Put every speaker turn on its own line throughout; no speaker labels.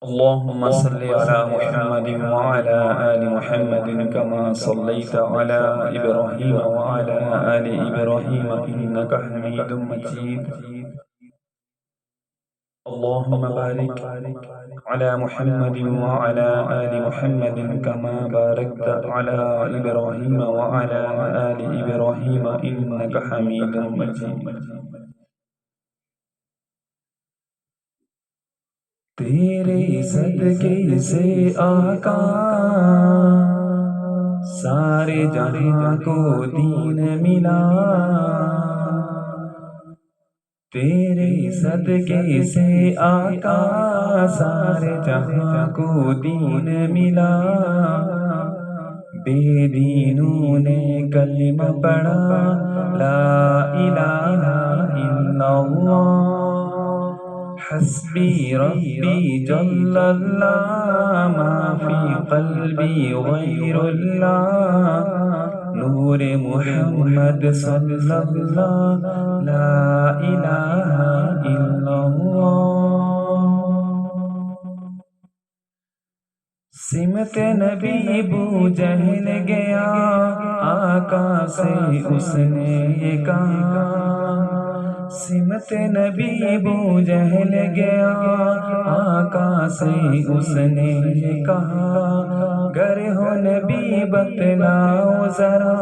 اللهم صل على محمد وعلى آل محمد كما صليت على إبراهيم وعلى آل إبراهيم إنك حميد مجيد. اللهم بارك على محمد وعلى آل محمد كما باركت على إبراهيم وعلى آل إبراهيم إنك حميد مجيد. تیرے صدقے سے آقا سارے جہاں کو دین ملا، تیرے صدقے سے آقا سارے جہاں کو دین ملا. بے دینوں نے کلمہ پڑھا لا الہ الا اللہ حسبی ربی جل اللہ ما فی قلبی غیر اللہ نور محمد صلی اللہ لا الہ الا اللہ. سمت نبی ابو جہل گیا آقا سے اس نے یہ کہا، سمت نبی ابو جہل گیا آقا سے اس نے یہ کہا، گر ہو نبی بتلاؤ ذرا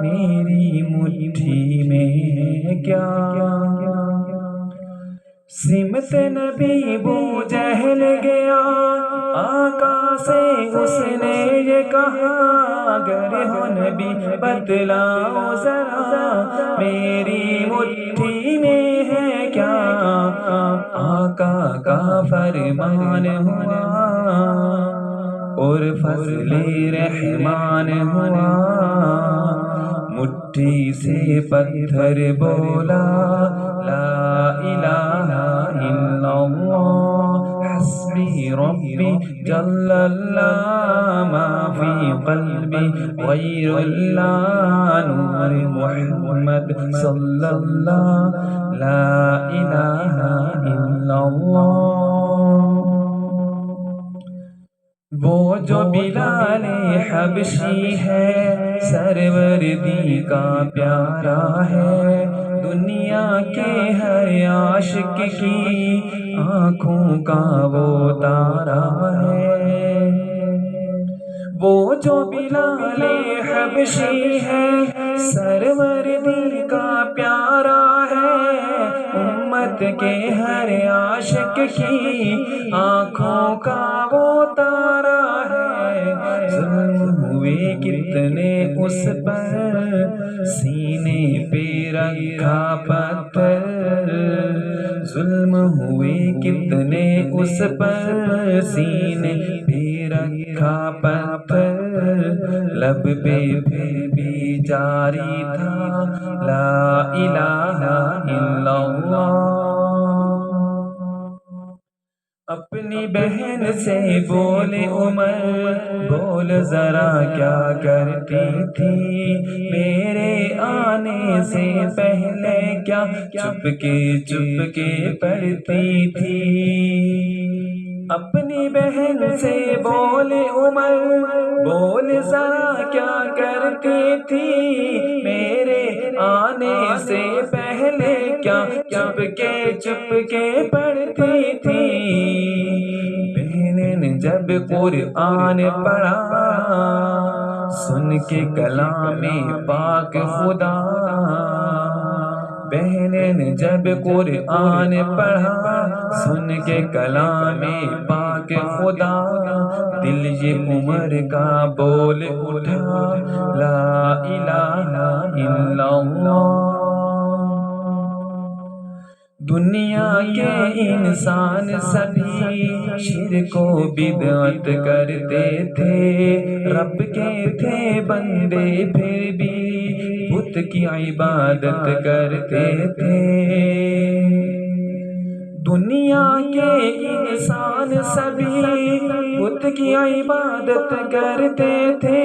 میری مٹھی میں ہے کیا. سمت نبی ابو جہل گیا آقا سے اس نے یہ کہا، گر ہو نبی بتلاؤ ذرا میری مٹھی میں ہے کیا. آقا کا فرمان ہوا اور فضل رحمان ہوا، مٹھی سے پتھر بولا لا الہ الا اللہ حسبی ربی جل اللہ ما فی قلبی غیر اللہ نور محمد صلی اللہ لا الہ الا اللہ. وہ جو بلال حبشی ہے سروردی کا پیارا ہے، دنیا کے ہر عاشق کی آنکھوں کا وہ تارا ہے. وہ جو بلال حبشی ہے سروردی کا پیارا ہے، امت کے ہر عاشق کی آنکھوں کا وہ تارا ہے. ظلم ہوئے کتنے اس پر سینے پہ رکھا پتھر، ظلم ہوئے کتنے اس پر سینے پہ رکھا پتھر، لب پہ پھر بھی جاری تھا لا الہ الا اللہ. اپنی بہن سے بولے عمر بول ذرا کیا کرتی تھی، میرے آنے سے پہلے کیا چپ کے پڑھتی تھی. اپنی بہن سے بولے عمر بول ذرا کیا کرتی تھی، میرے آنے سے پہلے کیا چپ کے پڑھتی تھی. بہن نے جب قرآن پڑھا سن کے کلام پاک خدا، بہن نے جب قرآن پڑھا سن کے کلام پاک خدا، دل یہ عمر کا بول اٹھا لا الہ الا اللہ. دنیا کے انسان سبھی شرک و بدعت کرتے تھے، رب کے تھے بندے پھر بھی بت کی عبادت کرتے تھے. دنیا کے انسان سبھی بت کی عبادت کرتے تھے،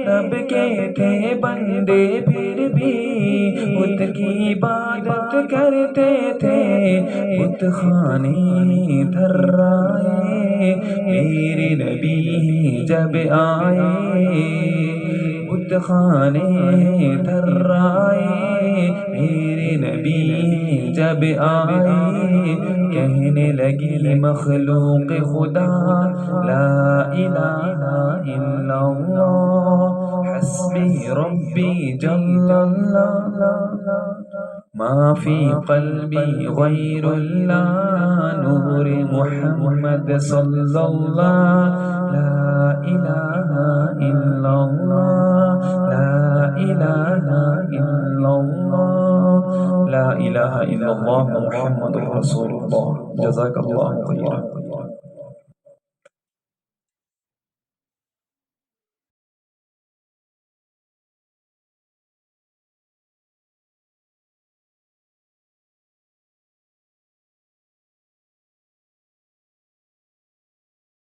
رب کے تھے بندے پھر بھی بت کی عبادت کرتے تھے. بت خانے دھرائے میرے نبی جب آئے بت خانے دھرائے، میرے نبی جب آئے کہنے لگی مخلوق خدا لا الہ الا اللہ حسبی ربی جل اللہ، ما فی قلبی غیر اللہ نور محمد صلی اللہ، لا الہ الا اللہ لا الہ الا اللہ لا الہ الا اللہ محمد رسول اللہ۔ جزاک اللہ خیرا۔